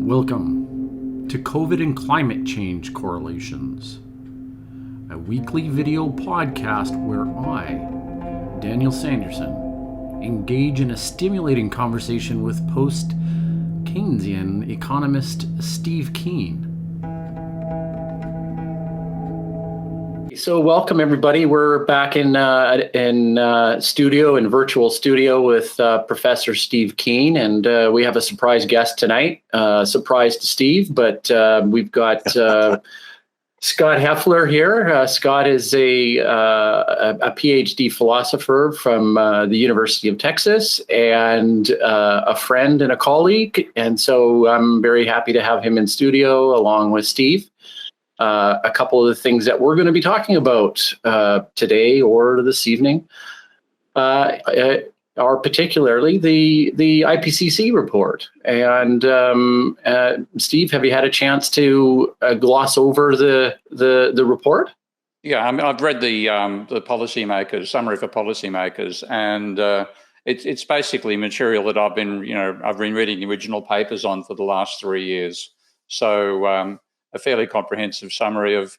Welcome to COVID and Climate Change Correlations, a weekly video podcast where I, Daniel Sanderson, engage in a stimulating conversation with post-Keynesian economist Steve Keen. So welcome everybody. We're back in virtual studio with Professor Steve Keen, and we have a surprise guest tonight. Surprise to Steve, but we've got Scott Heftler here. Scott is a Ph.D. philosopher from the University of Texas, and a friend and a colleague. And so I'm very happy to have him in studio along with Steve. A couple of the things that we're going to be talking about today or this evening are particularly the IPCC report. And Steve, have you had a chance to gloss over the report? Yeah, I mean, I've read the policymakers summary for policymakers, and it's basically material that I've been reading the original papers on for the last 3 years. So. A fairly comprehensive summary of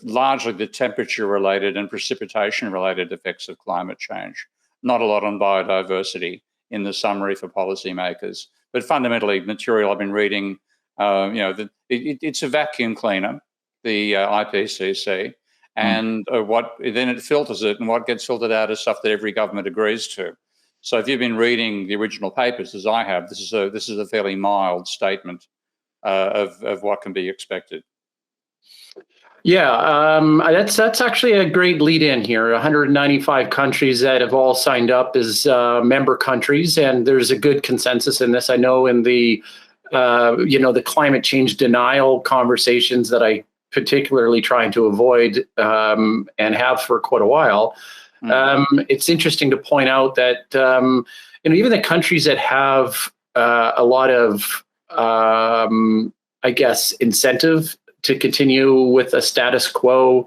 largely the temperature-related and precipitation-related effects of climate change. Not a lot on biodiversity in the summary for policymakers, but fundamentally material I've been reading. It's a vacuum cleaner, the IPCC, and then it filters it, and what gets filtered out is stuff that every government agrees to. So if you've been reading the original papers, as I have, this is a fairly mild statement of what can be expected. Yeah, that's actually a great lead in here. 195 countries that have all signed up as member countries, and there's a good consensus in this. I know in the the climate change denial conversations that I particularly trying to avoid and have for quite a while. It's interesting to point out that even the countries that have a lot of I guess incentive to continue with a status quo,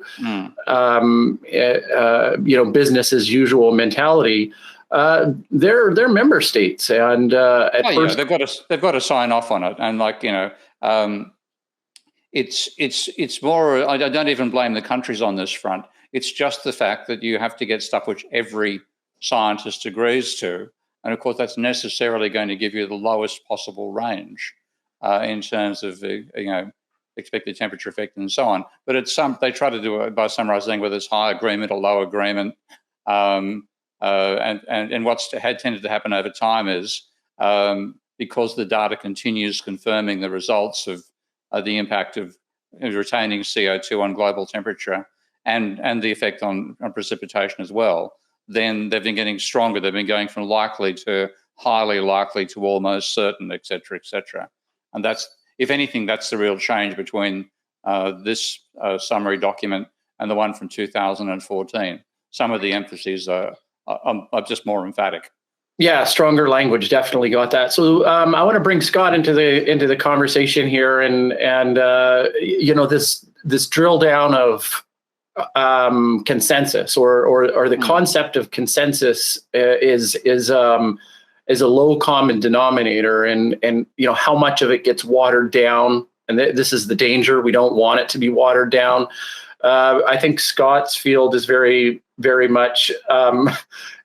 business as usual mentality. They're member states, and first they've got to sign off on it. And it's more. I don't even blame the countries on this front. It's just the fact that you have to get stuff which every scientist agrees to. And of course, that's necessarily going to give you the lowest possible range in terms of expected temperature effect and so on. But they try to do it by summarizing whether it's high agreement or low agreement. And what's had tended to happen over time is because the data continues confirming the results of the impact of retaining CO2 on global temperature and the effect on precipitation as well. Then they've been getting stronger. They've been going from likely to highly likely to almost certain, et cetera, et cetera. And that's, if anything, that's the real change between this summary document and the one from 2014. Some of the emphases are just more emphatic. Yeah, stronger language, definitely got that. So I want to bring Scott into the conversation here, and this drill down of consensus or the concept of consensus is a low common denominator, and how much of it gets watered down, and this is the danger. We don't want it to be watered down. I think Scott's field is very, very much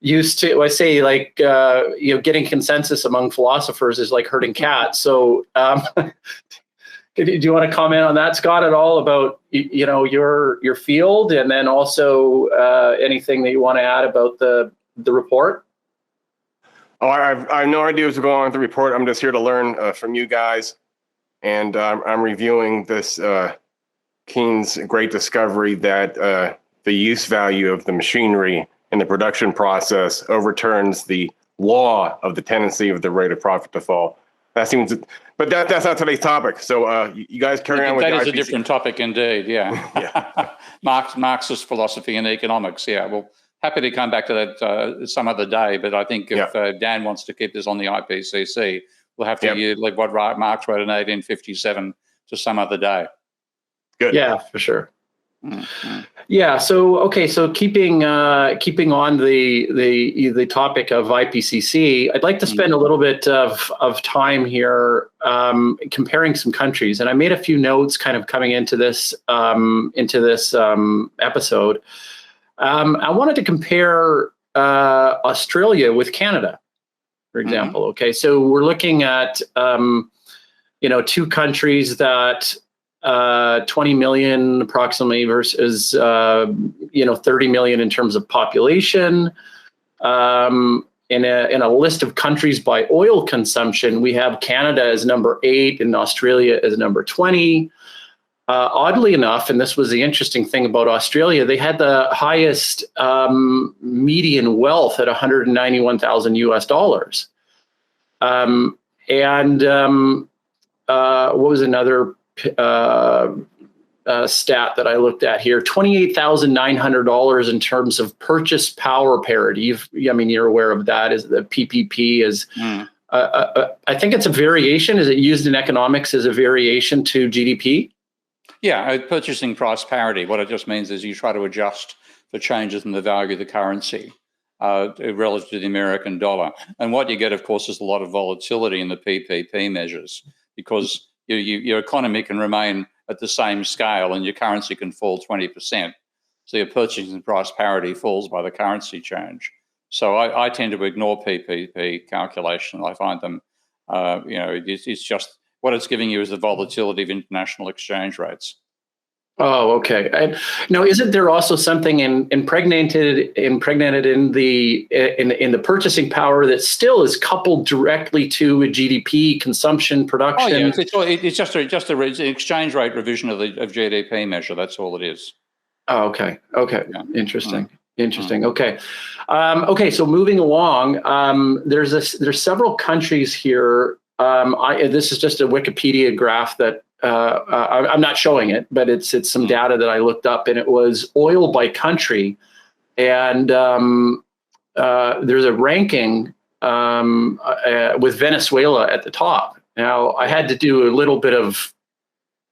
used to, I say, getting consensus among philosophers is like herding cats. So do you want to comment on that, Scott, at all about your field, and then also anything that you want to add about the report? Oh, I have no idea what's going on with the report. I'm just here to learn from you guys, and I'm reviewing this Keen's great discovery that the use value of the machinery in the production process overturns the law of the tendency of the rate of profit to fall. That seems, but that's not today's topic. So you guys carry on with that. That is a different topic indeed. Yeah, yeah. Marxist philosophy and economics. Yeah, well, happy to come back to that some other day. But I think if Dan wants to keep this on the IPCC, we'll have to use like what Marx wrote in 1857 to some other day. Good. Yeah, for sure. Yeah. So okay. So keeping on the topic of IPCC, I'd like to spend a little bit of time here comparing some countries, and I made a few notes kind of coming into this episode. I wanted to compare Australia with Canada, for example. Okay, so we're looking at two countries that 20 million approximately versus 30 million in terms of population. In a list of countries by oil consumption, we have Canada as number 8 and Australia as number 20. Oddly enough, and this was the interesting thing about Australia, they had the highest median wealth at $191,000 US. What was another stat that I looked at here? $28,900 in terms of purchase power parity. You're aware of that. Is the PPP is? I think it's a variation. Is it used in economics as a variation to GDP? Yeah, purchasing price parity. What it just means is you try to adjust for changes in the value of the currency relative to the American dollar. And what you get, of course, is a lot of volatility in the PPP measures, because your economy can remain at the same scale and your currency can fall 20%. So your purchasing price parity falls by the currency change. So I tend to ignore PPP calculation. I find them, it's just what it's giving you is the volatility of international exchange rates. Oh, okay. Now, isn't there also something impregnated in the purchasing power that still is coupled directly to a GDP consumption production? Oh, yeah. It's just an exchange rate revision of GDP measure. That's all it is. Oh, okay. Okay. Yeah. Interesting. Okay. Okay. So moving along, there's several countries here. This is just a Wikipedia graph that I'm not showing it, but it's some data that I looked up, and it was oil by country, and there's a ranking with Venezuela at the top. Now, I had to do a little bit of,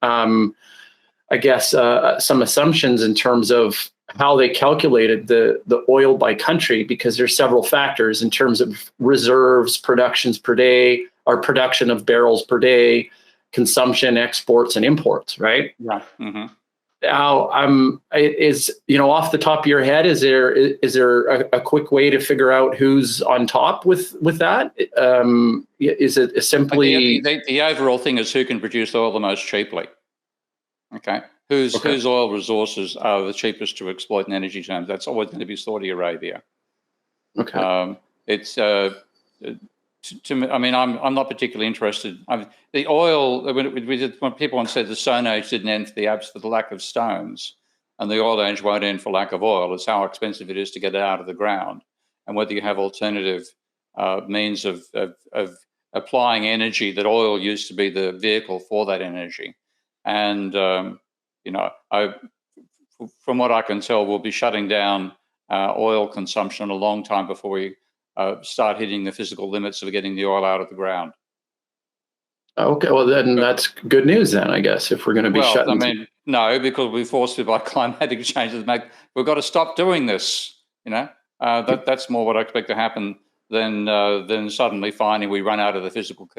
some assumptions in terms of how they calculated the oil by country, because there's several factors in terms of reserves, productions per day, or production of barrels per day, consumption, exports, and imports, right? Yeah. Mm-hmm. Now, off the top of your head, is there a quick way to figure out who's on top with that? Is it simply the overall thing is who can produce oil the most cheaply? Okay, whose oil resources are the cheapest to exploit in energy terms? That's always going to be Saudi Arabia. Okay, I'm not particularly interested. The oil, when people once said the Stone Age didn't end for the lack of stones, and the oil age won't end for lack of oil, it's how expensive it is to get it out of the ground, and whether you have alternative means of applying energy. That oil used to be the vehicle for that energy, and from what I can tell, we'll be shutting down oil consumption a long time before we start hitting the physical limits of getting the oil out of the ground. Okay, well then that's good news then, I guess, if we're going to be shutting. No, because we're forced to by climatic changes. We've got to stop doing this. That's more what I expect to happen than suddenly finding we run out of the physical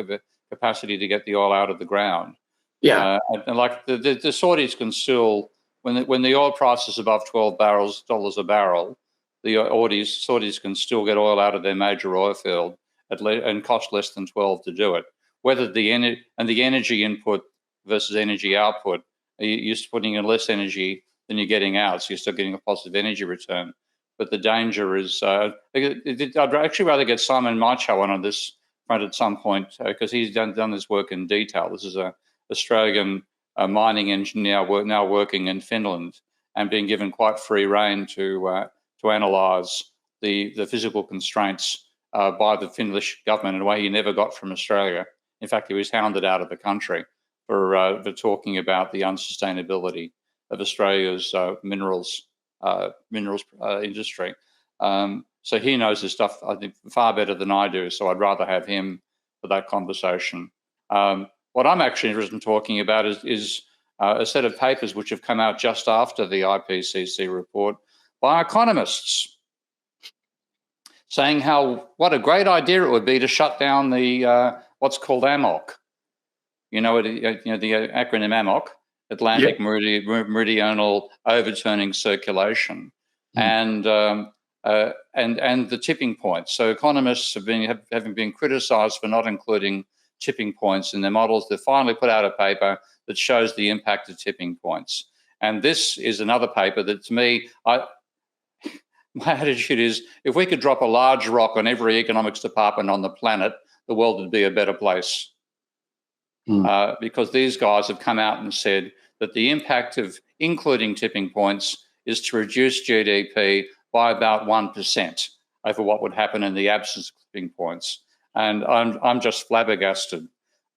capacity to get the oil out of the ground. Yeah, and like the Saudis can still, when the oil price is above $12 a barrel, the Saudis can still get oil out of their major oil field and cost less than 12 to do it. Whether the energy input versus energy output, you're putting in less energy than you're getting out, so you're still getting a positive energy return. But the danger is, I'd actually rather get Simon Michaud on this front at some point, because he's done this work in detail. This is an Australian mining engineer now working in Finland and being given quite free rein to analyse the physical constraints by the Finnish government in a way he never got from Australia. In fact, he was hounded out of the country for talking about the unsustainability of Australia's minerals industry. So he knows his stuff, I think, far better than I do. So I'd rather have him for that conversation. What I'm actually interested in talking about is a set of papers which have come out just after the IPCC report by economists, saying what a great idea it would be to shut down the what's called AMOC. You know the acronym AMOC, Atlantic Meridional Overturning Circulation, and the tipping points. So economists having been criticised for not including tipping points in their models. They finally put out a paper that shows the impact of tipping points. And this is another paper that, to me, my attitude is, if we could drop a large rock on every economics department on the planet, the world would be a better place. Because these guys have come out and said that the impact of including tipping points is to reduce GDP by about 1% over what would happen in the absence of tipping points. And I'm just flabbergasted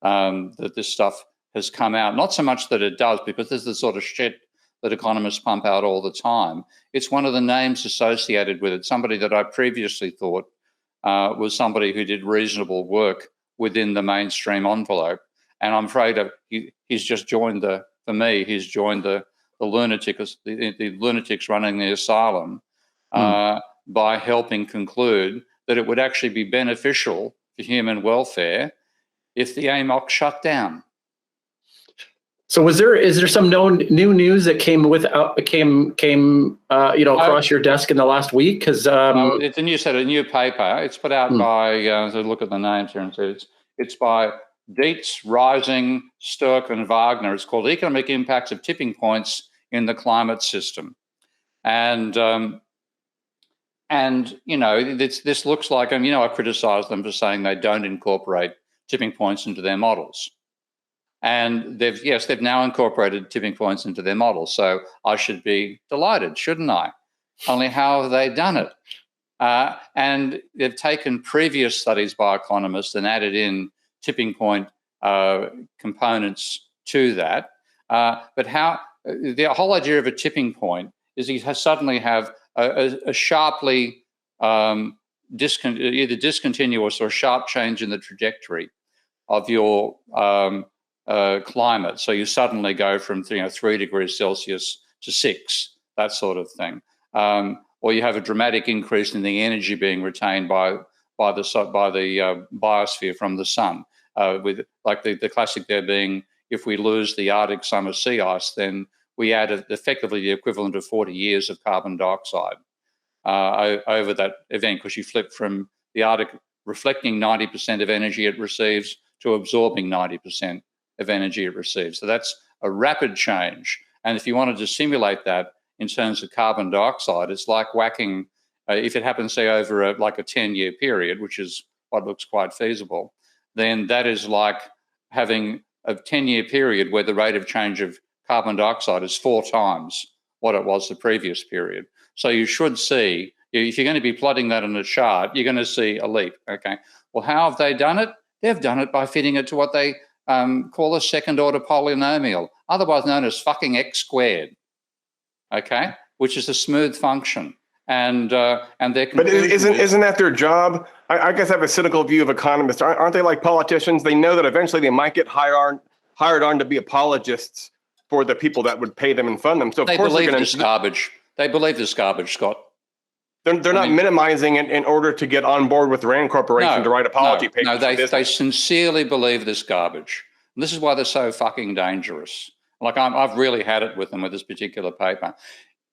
that this stuff has come out. Not so much that it does, because this is the sort of shit that economists pump out all the time. It's one of the names associated with it, somebody that I previously thought was somebody who did reasonable work within the mainstream envelope. And I'm afraid he's just joined the lunatics, the lunatics running the asylum by helping conclude that it would actually be beneficial for human welfare if the AMOC shut down. So is there some new news that came across your desk in the last week? Because it's a new paper. It's put out by so look at the names here and see it's by Dietz, Rising, Sturck, and Wagner. It's called Economic Impacts of Tipping Points in the Climate System. And this looks like, I criticize them for saying they don't incorporate tipping points into their models. And they've now incorporated tipping points into their models. So I should be delighted, shouldn't I? Only how have they done it? And they've taken previous studies by economists and added in tipping point components to that. But how the whole idea of a tipping point is you suddenly have a sharply either discontinuous or sharp change in the trajectory of your climate. So you suddenly go from 3 degrees Celsius to 6, that sort of thing. Or you have a dramatic increase in the energy being retained by the biosphere from the sun. With like the classic there being, if we lose the Arctic summer sea ice, then we add effectively the equivalent of 40 years of carbon dioxide over that event, because you flip from the Arctic reflecting 90% of energy it receives to absorbing 90% of energy it receives. So that's a rapid change. And if you wanted to simulate that in terms of carbon dioxide, it's like whacking, if it happens, say, over a 10-year period, which is what looks quite feasible, then that is like having a 10-year period where the rate of change of carbon dioxide is 4 times what it was the previous period. So you should see, if you're going to be plotting that in a chart, you're going to see a leap. Okay. Well, how have they done it? They've done it by fitting it to what they call a second-order polynomial, otherwise known as fucking x squared. Okay, which is a smooth function. And they're. But isn't that their job? I guess I have a cynical view of economists. Aren't they like politicians? They know that eventually they might get hired on to be apologists for the people that would pay them and fund them. So of course believe this garbage. They believe this garbage, Scott. They're not minimizing it in order to get on board with Rand Corporation to write apology papers. No, they sincerely believe this garbage. And this is why they're so fucking dangerous. Like I've really had it with them with this particular paper.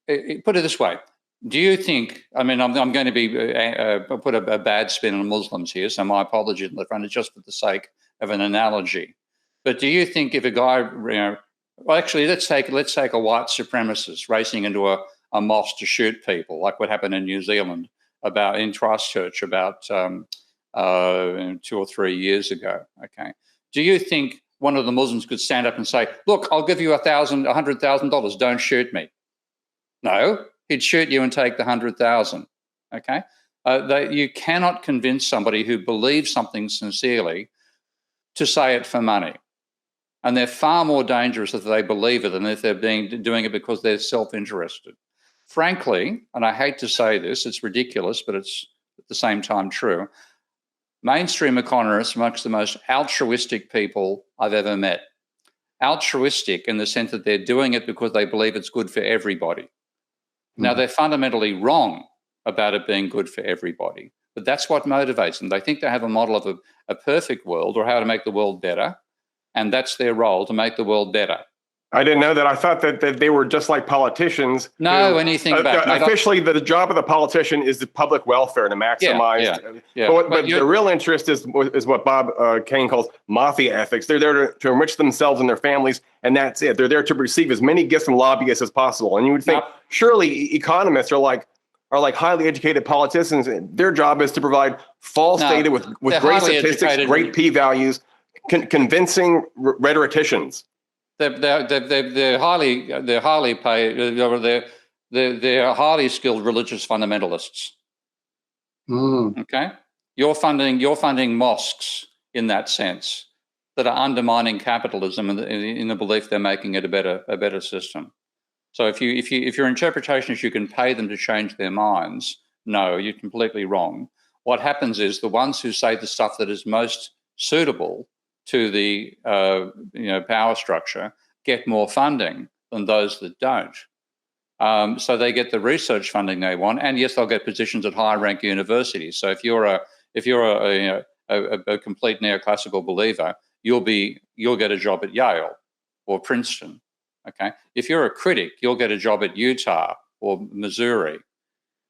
Put it this way. Do you think, I'm going to be put a bad spin on Muslims here, so my apologies in the front, it's just for the sake of an analogy. But do you think if a guy, well, actually, let's take a white supremacist racing into a mosque to shoot people, like what happened in New Zealand in Christchurch about 2 or 3 years ago. Okay, do you think one of the Muslims could stand up and say, "Look, I'll give you $100,000. Don't shoot me"? No, he'd shoot you and take the 100,000. Okay, you cannot convince somebody who believes something sincerely to say it for money. And they're far more dangerous if they believe it than if they're doing it because they're self-interested. Frankly, and I hate to say this, it's ridiculous, but it's at the same time true, mainstream economists are amongst the most altruistic people I've ever met. altruistic in the sense that they're doing it because they believe it's good for everybody. Now, they're fundamentally wrong about it being good for everybody, but that's what motivates them. They think they have a model of a perfect world, or how to make the world better, and that's their role, to make the world better. I didn't know that. I thought that they were just like politicians. No, anything back. Officially, the job of the politician is the public welfare, to maximize. But the real interest is what Bob Kane calls mafia ethics. They're there to enrich themselves and their families, and that's it. They're there to receive as many gifts from lobbyists as possible. And you would think, surely economists are like highly educated politicians. Their job is to provide false data with great statistics, great p-values, convincing rhetoricians. They're highly paid. They're highly skilled religious fundamentalists. Okay, you're funding mosques in that sense that are undermining capitalism in the belief they're making it a better system. So if your interpretation is you can pay them to change their minds, no, you're completely wrong. What happens is the ones who say the stuff that is most suitable to the power structure get more funding than those that don't. So they get the research funding they want, and yes, they'll get positions at high-rank universities. So if you're a complete neoclassical believer, you'll get a job at Yale or Princeton. Okay, if you're a critic, you'll get a job at Utah or Missouri.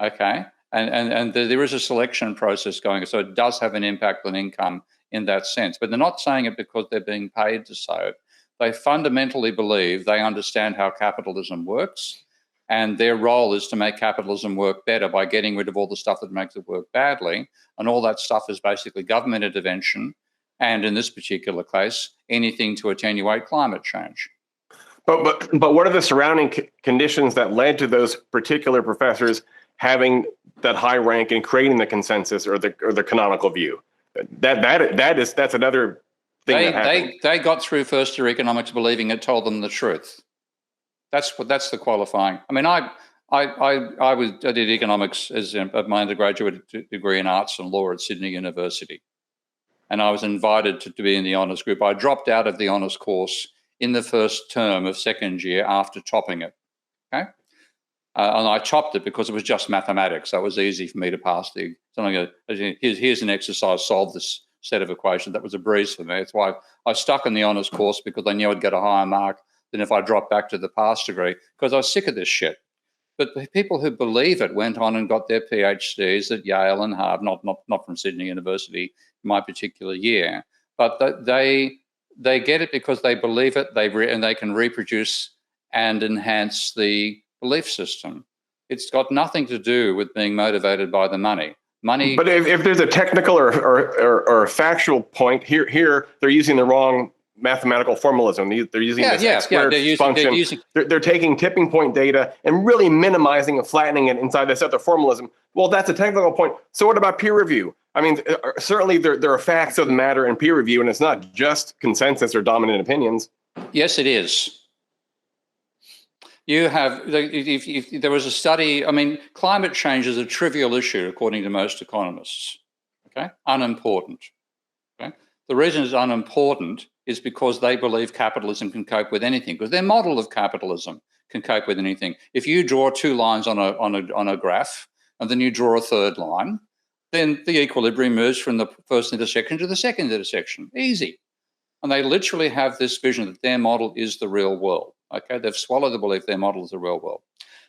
Okay, and there is a selection process going, so it does have an impact on income in that sense. But they're not saying it because they're being paid to say it. They fundamentally believe they understand how capitalism works, and their role is to make capitalism work better by getting rid of all the stuff that makes it work badly. And all that stuff is basically government intervention, and in this particular case, anything to attenuate climate change. But what are the surrounding conditions that led to those particular professors having that high rank and creating the consensus or the canonical view? That's another thing that happened. They got through first year economics believing it told them the truth. That's the qualifying. I mean, I did economics as my undergraduate degree in arts and law at Sydney University, and I was invited to be in the honours group. I dropped out of the honours course in the first term of second year after topping it. Okay. And I topped it because it was just mathematics. So it was easy for me to pass here's an exercise, solve this set of equations. That was a breeze for me. That's why I stuck in the honours course, because I knew I'd get a higher mark than if I dropped back to the pass degree, because I was sick of this shit. But the people who believe it went on and got their PhDs at Yale and Harvard, not from Sydney University in my particular year, but they get it because they believe it, and they can reproduce and enhance the belief system. It's got nothing to do with being motivated by the money. But if there's a technical or a factual point, here they're using the wrong mathematical formalism. They're using this function. They're taking tipping point data and really minimizing and flattening it inside this other formalism. Well, that's a technical point. So what about peer review? I mean, certainly there are facts of the matter in peer review, and it's not just consensus or dominant opinions. Yes, it is. You have, if there was a study, I mean, climate change is a trivial issue according to most economists, okay? Unimportant, okay? The reason it's unimportant is because they believe capitalism can cope with anything, because their model of capitalism can cope with anything. If you draw two lines on a graph, and then you draw a third line, then the equilibrium moves from the first intersection to the second intersection. Easy. And they literally have this vision that their model is the real world. Okay, they've swallowed the belief their model is the real world.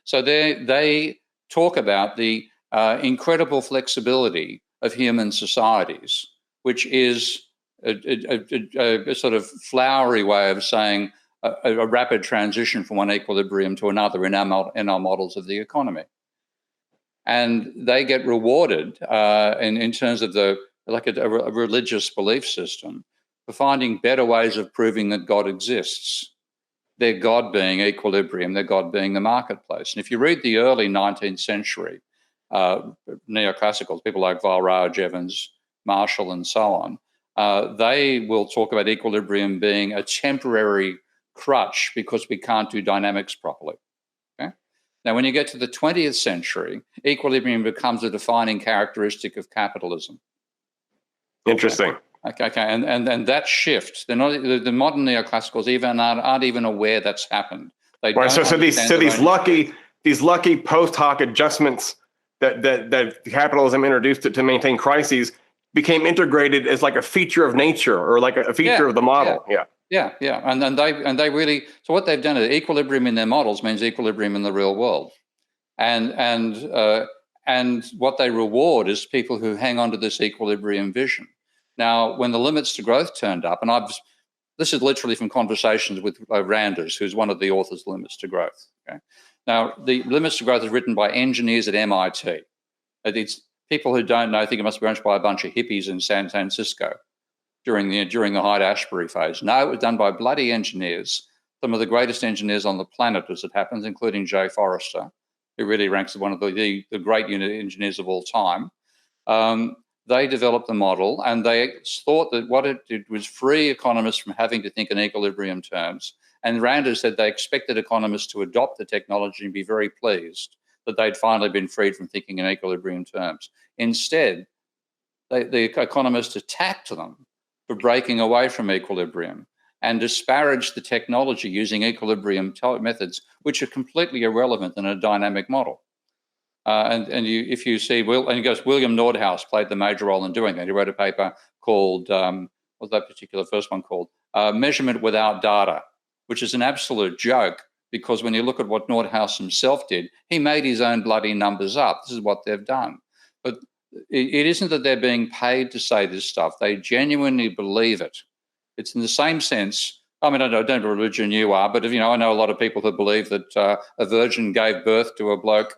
So they talk about the incredible flexibility of human societies, which is a sort of flowery way of saying a rapid transition from one equilibrium to another in our models of the economy. And they get rewarded in terms of a religious belief system for finding better ways of proving that God exists. Their God being equilibrium, their God being the marketplace. And if you read the early 19th century neoclassicals, people like Valrao, Jevons, Marshall, and so on, they will talk about equilibrium being a temporary crutch because we can't do dynamics properly. Okay? Now, when you get to the 20th century, equilibrium becomes a defining characteristic of capitalism. Interesting. Okay, and that shift, they're not, the modern neoclassicals even aren't even aware that's happened. They Right. don't So these lucky post hoc adjustments that capitalism introduced to maintain crises became integrated as like a feature of nature or like a feature of the model. Yeah. And they really, so what they've done is equilibrium in their models means equilibrium in the real world. And what they reward is people who hang on to this equilibrium vision. Now, when the limits to growth turned up, and this is literally from conversations with Randers, who's one of the authors of Limits to Growth. Okay? Now, the Limits to Growth is written by engineers at MIT. It's people who don't know think it must be written by a bunch of hippies in San Francisco during the Hyde-Ashbury phase. No, it was done by bloody engineers, some of the greatest engineers on the planet, as it happens, including Jay Forrester, who really ranks as one of the great engineers of all time. They developed the model, and they thought that what it did was free economists from having to think in equilibrium terms. And Randers said they expected economists to adopt the technology and be very pleased that they'd finally been freed from thinking in equilibrium terms. Instead, the economists attacked them for breaking away from equilibrium and disparaged the technology using equilibrium methods, which are completely irrelevant in a dynamic model. If you see, William Nordhaus played the major role in doing that. He wrote a paper called, what's that particular first one called? Measurement Without Data, which is an absolute joke, because when you look at what Nordhaus himself did, he made his own bloody numbers up. This is what they've done. But it isn't that they're being paid to say this stuff. They genuinely believe it. It's in the same sense. I mean, I don't know what religion you are, but I know a lot of people who believe that a virgin gave birth to a bloke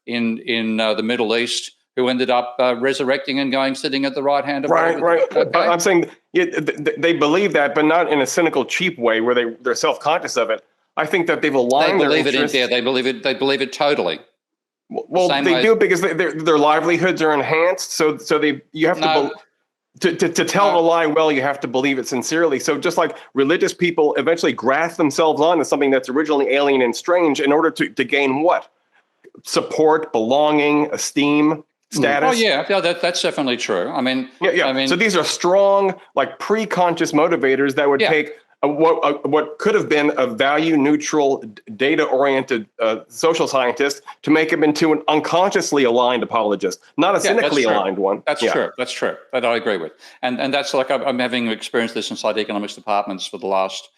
in the Middle East who ended up resurrecting and sitting at the right hand of God. Right. Okay? I'm saying they believe that, but not in a cynical, cheap way where they're self-conscious of it. I think that they've aligned their interests. They believe it totally. Well, they do because their livelihoods are enhanced. So you have to tell a lie well, you have to believe it sincerely. So just like religious people eventually graft themselves onto something that's originally alien and strange in order to gain what? Support, belonging, esteem, status. Oh yeah, that's definitely true. I mean, so these are strong, like pre-conscious motivators that would take what could have been a value-neutral, data-oriented social scientist to make him into an unconsciously aligned apologist, not a cynically aligned one. That's true. That's true. That I agree with. And that's like I'm having experienced this inside economics departments for the last,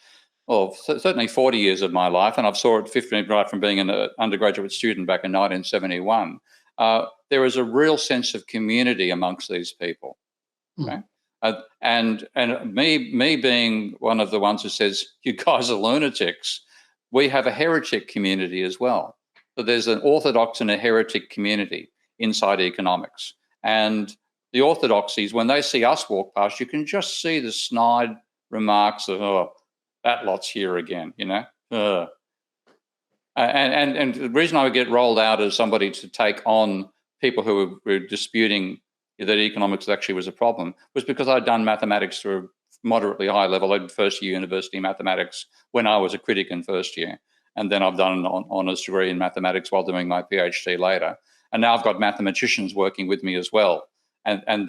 certainly 40 years of my life, and I've saw it 15 right from being an undergraduate student back in 1971. There is a real sense of community amongst these people. Okay? And me being one of the ones who says, you guys are lunatics, we have a heretic community as well. So there's an orthodox and a heretic community inside economics. And the orthodoxies, when they see us walk past, you can just see the snide remarks of, that lot's here again, And the reason I would get rolled out as somebody to take on people who were disputing that economics actually was a problem was because I'd done mathematics to a moderately high level. I did first year university mathematics when I was a critic in first year. And then I've done an honours degree in mathematics while doing my PhD later. And now I've got mathematicians working with me as well. And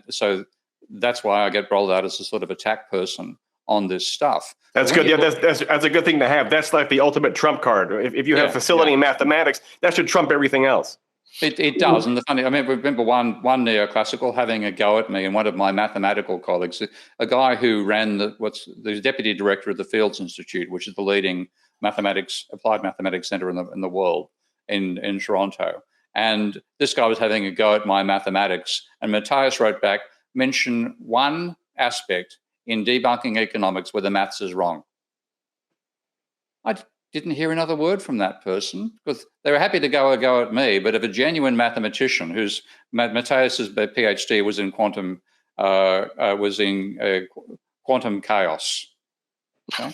so that's why I get rolled out as a sort of attack person on this stuff. That's good. That's a good thing to have. That's like the ultimate trump card. If you have facility in mathematics, that should trump everything else. It does. And I remember one neoclassical having a go at me, and one of my mathematical colleagues, a guy who ran the deputy director of the Fields Institute, which is the leading applied mathematics center in the world in Toronto. And this guy was having a go at my mathematics, and Matthias wrote back, mention one aspect in debunking economics where the maths is wrong. I didn't hear another word from that person because they were happy to go at me. But if a genuine mathematician whose Matthias's PhD was in quantum chaos, okay?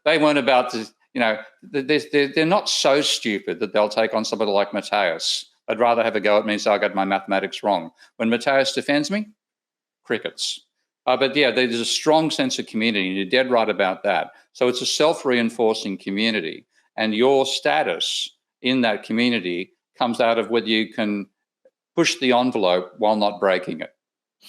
They weren't about to, they're not so stupid that they'll take on somebody like Matthias. I'd rather have a go at me and say I got my mathematics wrong. When Matthias defends me, crickets. But there's a strong sense of community, and you're dead right about that. So it's a self-reinforcing community, and your status in that community comes out of whether you can push the envelope while not breaking it.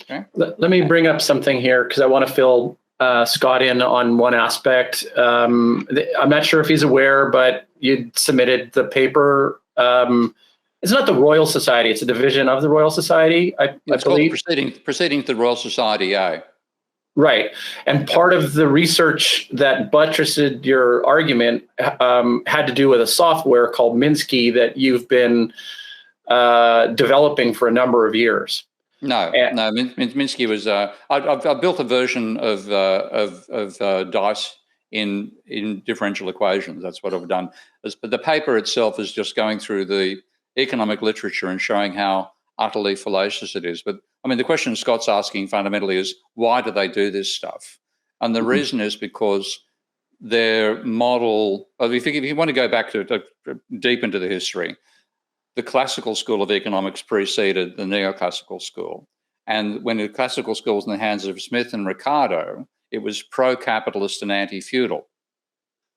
Okay. Let me bring up something here because I want to fill Scott in on one aspect. I'm not sure if he's aware, but you submitted the paper. It's not the Royal Society; it's a division of the Royal Society. I believe. Proceeding to the Royal Society, Right. And part of the research that buttressed your argument had to do with a software called Minsky that you've been developing for a number of years. No. Minsky was. I've built a version of DICE in differential equations. That's what I've done. But the paper itself is just going through the economic literature and showing how utterly fallacious it is. But I mean, the question Scott's asking fundamentally is, why do they do this stuff? And the reason is because their model, if you want to go back to deep into the history, the classical school of economics preceded the neoclassical school. And when the classical school was in the hands of Smith and Ricardo, it was pro-capitalist and anti-feudal.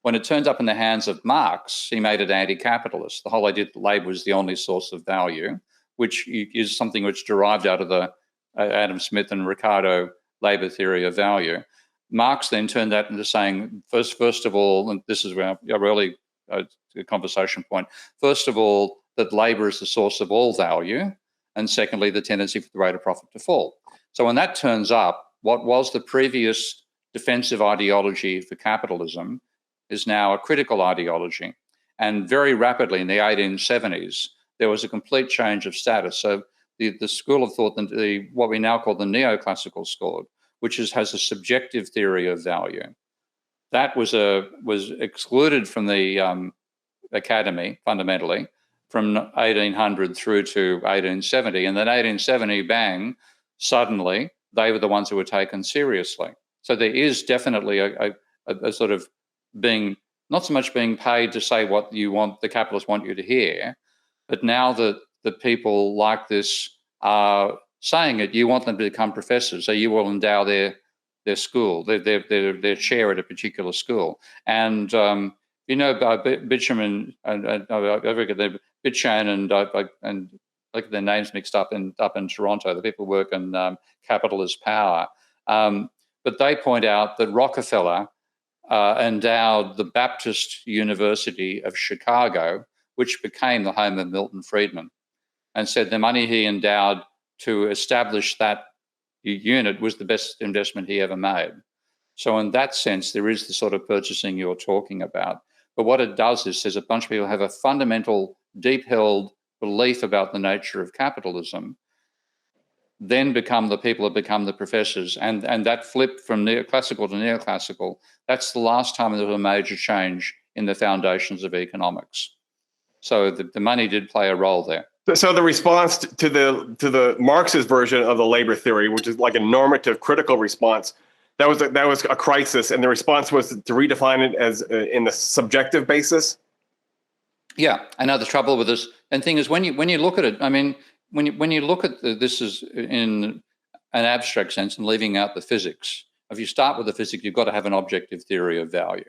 When it turned up in the hands of Marx, he made it anti-capitalist. The whole idea that labor was the only source of value, which is something which derived out of the Adam Smith and Ricardo labor theory of value. Marx then turned that into saying, first of all, and this is where a really conversation point, first of all, that labor is the source of all value, and secondly, the tendency for the rate of profit to fall. So when that turns up, what was the previous defensive ideology for capitalism is now a critical ideology. And very rapidly in the 1870s, there was a complete change of status. So the school of thought, what we now call the neoclassical school, which has a subjective theory of value, that was excluded from the academy fundamentally from 1800 through to 1870. And then 1870, bang, suddenly they were the ones who were taken seriously. So there is definitely a sort of being, not so much being paid to say what you want, the capitalists want you to hear, but now that the people like this are saying it, you want them to become professors, so you will endow their school, their chair at a particular school. And Bitcham and Bitchan and I get their names mixed up in Toronto. The people who work in capitalist power, but they point out that Rockefeller endowed the Baptist University of Chicago, which became the home of Milton Friedman, and said the money he endowed to establish that unit was the best investment he ever made. So in that sense, there is the sort of purchasing you're talking about. But what it does is says a bunch of people have a fundamental, deep-held belief about the nature of capitalism, then become the people that become the professors. And that flip from classical to neoclassical, that's the last time there was a major change in the foundations of economics. So the money did play a role there. So the response to the Marxist version of the labor theory, which is like a normative critical response, that was a crisis, and the response was to redefine it as in the subjective basis. Yeah, I know the trouble with this. And thing is, when you look at it, I mean, when you look at this is in an abstract sense and leaving out the physics. If you start with the physics, you've got to have an objective theory of value.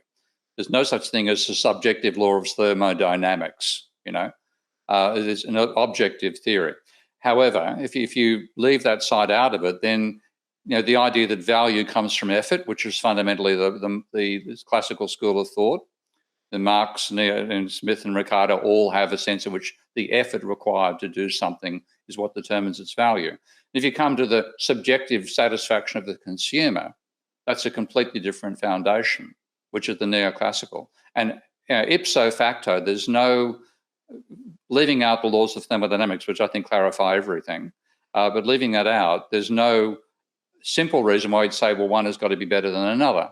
There's no such thing as a subjective law of thermodynamics. It is an objective theory. However, if you leave that side out of it, then the idea that value comes from effort, which is fundamentally the classical school of thought. The Marx and Smith and Ricardo all have a sense in which the effort required to do something is what determines its value. And if you come to the subjective satisfaction of the consumer, that's a completely different foundation, which is the neoclassical. And ipso facto, there's no, leaving out the laws of thermodynamics, which I think clarify everything, but leaving that out, there's no simple reason why you'd say, well, one has got to be better than another.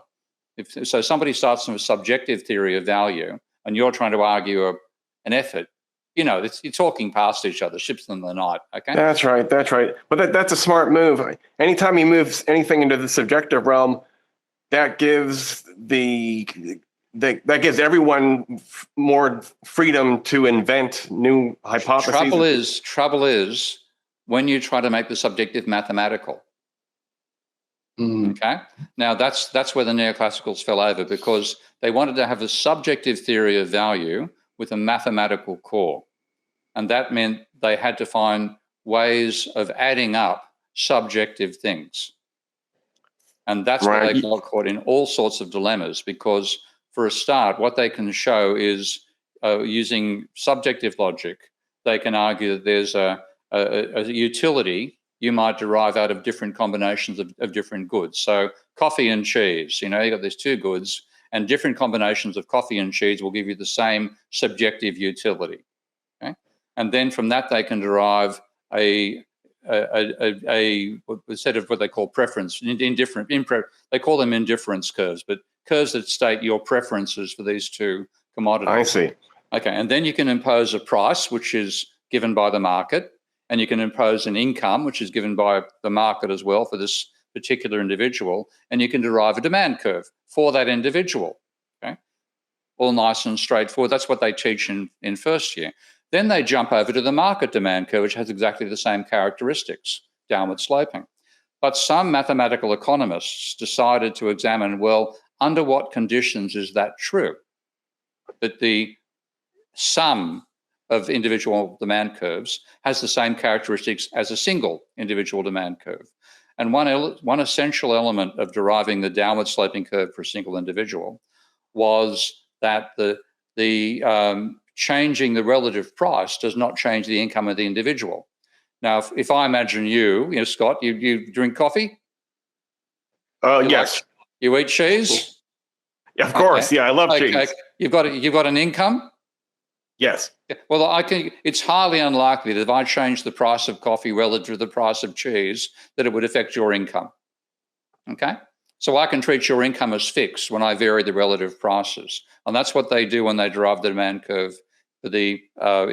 So somebody starts from a subjective theory of value and you're trying to argue an effort, you're talking past each other, ships in the night, okay? That's right. But that's a smart move. Anytime you move anything into the subjective realm, that gives everyone more freedom to invent new hypotheses. Trouble is when you try to make the subjective mathematical. Okay. Now that's where the neoclassicals fell over, because they wanted to have a subjective theory of value with a mathematical core, and that meant they had to find ways of adding up subjective things. And that's why they got caught in all sorts of dilemmas, because for a start, what they can show is using subjective logic, they can argue that there's a utility you might derive out of different combinations of different goods. So coffee and cheese, you got these two goods, and different combinations of coffee and cheese will give you the same subjective utility. Okay? And then from that, they can derive a set of what they call preference, they call them indifference curves, but curves that state your preferences for these two commodities. I see. Okay, and then you can impose a price, which is given by the market, and you can impose an income, which is given by the market as well for this particular individual, and you can derive a demand curve for that individual. Okay, all nice and straightforward. That's what they teach in first year. Then they jump over to the market demand curve, which has exactly the same characteristics, downward sloping. But some mathematical economists decided to examine, well, under what conditions is that true? That the sum of individual demand curves has the same characteristics as a single individual demand curve. And one essential element of deriving the downward sloping curve for a single individual was that the changing the relative price does not change the income of the individual. Now, if I imagine you, Scott, you drink coffee? Yes. You eat cheese? Yeah, of course. Yeah, I love cheese. You've got an income? Yes. Well, it's highly unlikely that if I change the price of coffee relative to the price of cheese, that it would affect your income. Okay? So I can treat your income as fixed when I vary the relative prices. And that's what they do when they derive the demand curve for the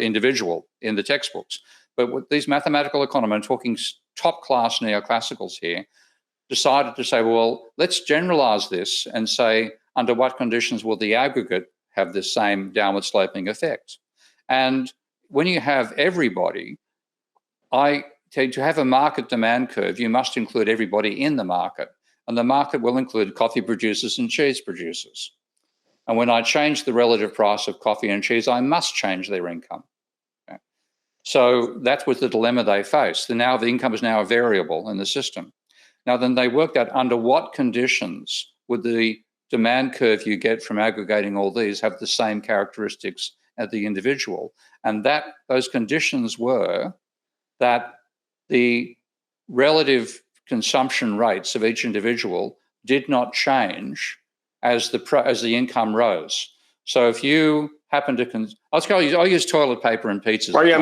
individual in the textbooks. But with these mathematical economists, I'm talking top-class neoclassicals here, decided to say, well, let's generalize this and say, under what conditions will the aggregate have the same downward sloping effect? And when you have everybody, to have a market demand curve, you must include everybody in the market. And the market will include coffee producers and cheese producers. And when I change the relative price of coffee and cheese, I must change their income. Okay? So that was the dilemma they faced. Now the income is now a variable in the system. Now then they worked out under what conditions would the demand curve you get from aggregating all these have the same characteristics as the individual. And those conditions were that the relative consumption rates of each individual did not change as the income rose. So if you happen to I'll use toilet paper and pizzas. Right, yeah,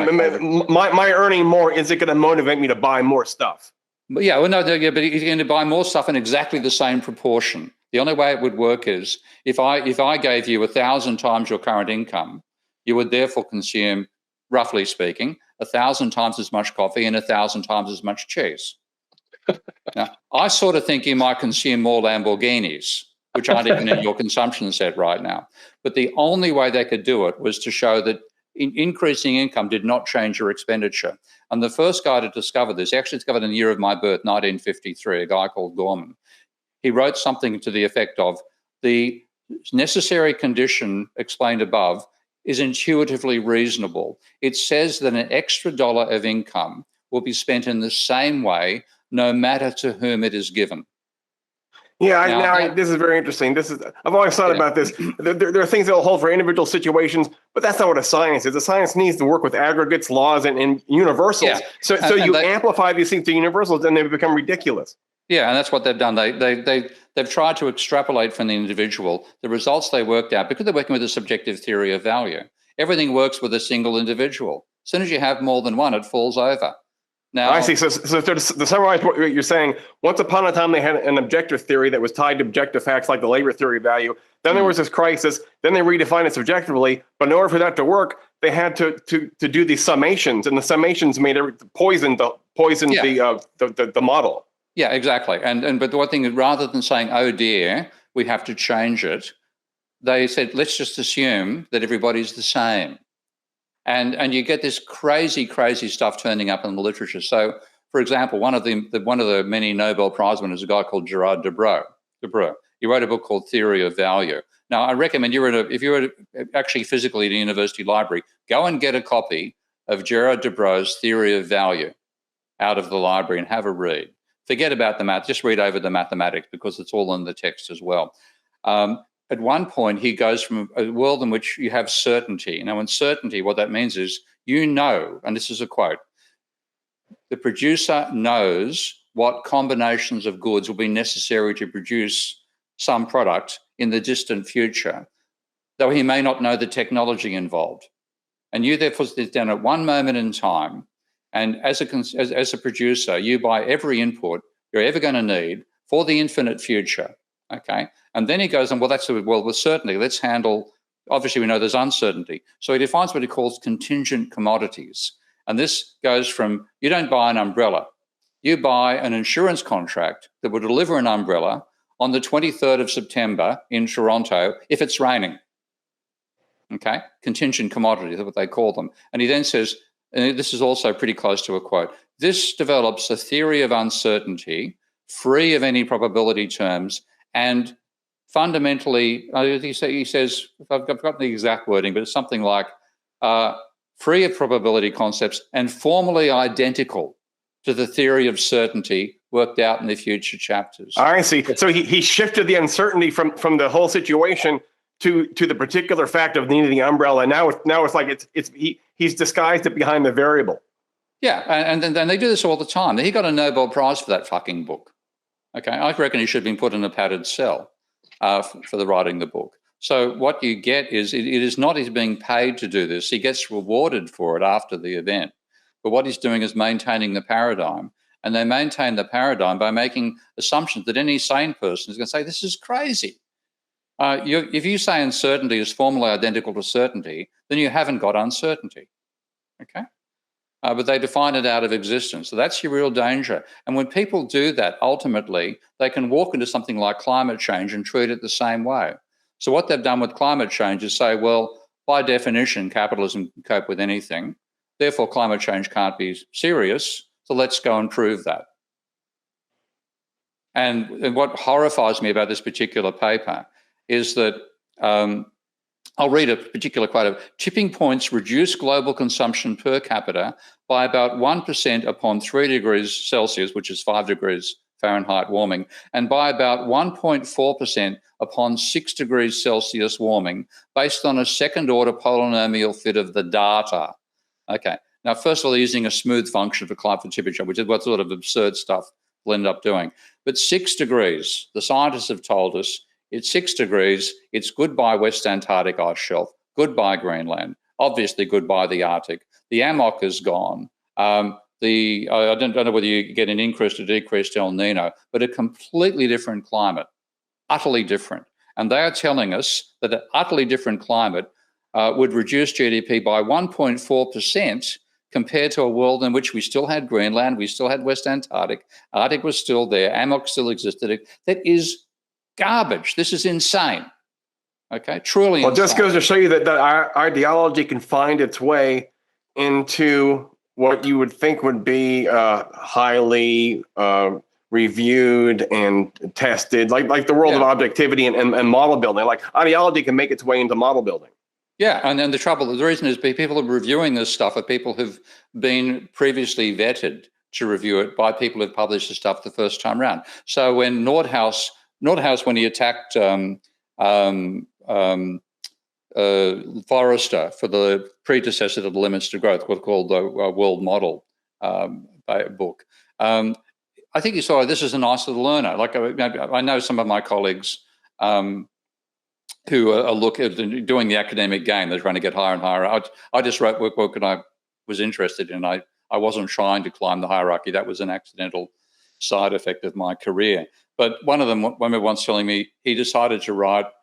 my earning more, is it going to motivate me to buy more stuff? But yeah, well, no, but you're going to buy more stuff in exactly the same proportion. The only way it would work is if I gave you 1,000 times your current income, you would therefore consume, roughly speaking, 1,000 times as much coffee and 1,000 times as much cheese. Now, I sort of think you might consume more Lamborghinis, which aren't even in your consumption set right now. But the only way they could do it was to show that increasing income did not change your expenditure. And the first guy to discover this, he actually discovered in the year of my birth, 1953, a guy called Gorman. He wrote something to the effect of, the necessary condition explained above is intuitively reasonable. It says that an extra dollar of income will be spent in the same way, no matter to whom it is given. Yeah, this is very interesting. I've always thought about this. There are things that will hold for individual situations, but that's not what a science is. A science needs to work with aggregates, laws, and universals. Yeah. So you amplify these things to universals, and they become ridiculous. Yeah, and that's what they've done. They've tried to extrapolate from the individual the results they worked out, because they're working with a subjective theory of value. Everything works with a single individual. As soon as you have more than one, it falls over. Now, I see. So to summarize what you're saying, once upon a time they had an objective theory that was tied to objective facts like the labor theory of value. Then there was this crisis. Then they redefined it subjectively. But in order for that to work, they had to do these summations, and the summations made it poisoned the model. Yeah, exactly. But the one thing is, rather than saying, "Oh dear, we have to change it," they said, "Let's just assume that everybody's the same." And you get this crazy stuff turning up in the literature. So, for example, one of the many Nobel Prize winners, a guy called Gerard Debreu. He wrote a book called Theory of Value. Now, I recommend if you're actually physically at a university library, go and get a copy of Gerard Debreu's Theory of Value. out of the library and have a read. Forget about the math, just read over the mathematics because it's all in the text as well. At one point, he goes from a world in which you have certainty. Now, in certainty, what that means is you know, and this is a quote, the producer knows what combinations of goods will be necessary to produce some product in the distant future, though he may not know the technology involved. And you therefore sit down at one moment in time, and as a producer, you buy every input you're ever going to need for the infinite future, okay? And then he goes on, well, that's a world with certainty. Let's handle, obviously we know there's uncertainty. So he defines what he calls contingent commodities. And this goes from, you don't buy an umbrella. You buy an insurance contract that will deliver an umbrella on the 23rd of September in Toronto if it's raining. Okay, contingent commodities is what they call them. And he then says, and this is also pretty close to a quote, this develops a theory of uncertainty, free of any probability terms, and fundamentally, he says, I've got the exact wording, but it's something like free of probability concepts and formally identical to the theory of certainty worked out in the future chapters. I see. So he shifted the uncertainty from the whole situation to the particular fact of needing the umbrella. Now it's like he's disguised it behind the variable. Yeah, and then they do this all the time. He got a Nobel Prize for that fucking book. Okay, I reckon he should have been put in a padded cell for the writing the book. So what you get is it is not he's being paid to do this. He gets rewarded for it after the event. But what he's doing is maintaining the paradigm. And they maintain the paradigm by making assumptions that any sane person is going to say, this is crazy. If you say uncertainty is formally identical to certainty, then you haven't got uncertainty, okay? But they define it out of existence. So that's your real danger. And when people do that, ultimately, they can walk into something like climate change and treat it the same way. So what they've done with climate change is say, well, by definition, capitalism can cope with anything. Therefore, climate change can't be serious. So let's go and prove that. And what horrifies me about this particular paper is that I'll read a particular quote of tipping points reduce global consumption per capita by about 1% upon 3 degrees Celsius, which is 5 degrees Fahrenheit warming, and by about 1.4% upon 6 degrees Celsius warming, based on a second-order polynomial fit of the data. Okay. Now, first of all, they're using a smooth function for climate temperature, which is what sort of absurd stuff we'll end up doing. But 6 degrees, the scientists have told us, it's 6 degrees, it's goodbye West Antarctic ice shelf, goodbye Greenland, obviously goodbye the Arctic. The AMOC is gone. I don't know whether you get an increased or decreased El Nino, but a completely different climate, utterly different. And they are telling us that an utterly different climate would reduce GDP by 1.4% compared to a world in which we still had Greenland, we still had West Antarctic, Arctic was still there, AMOC still existed. That is garbage. This is insane. Okay, truly well, insane. It just goes to show you that our ideology can find its way into what you would think would be highly reviewed and tested, like the world of objectivity and model building. Like ideology can make its way into model building. Yeah, and then the reason is people are reviewing this stuff are people who've been previously vetted to review it by people who've published the stuff the first time around. So when Nordhaus, when he attacked Forrester for the predecessor to the Limits to Growth, what's called the World Model book, I think you saw this is a nice little learner. Like I know some of my colleagues who are doing the academic game. They're trying to get higher and higher. I just wrote work that I was interested in. I wasn't trying to climb the hierarchy. That was an accidental side effect of my career. But one of them, when once telling me he decided to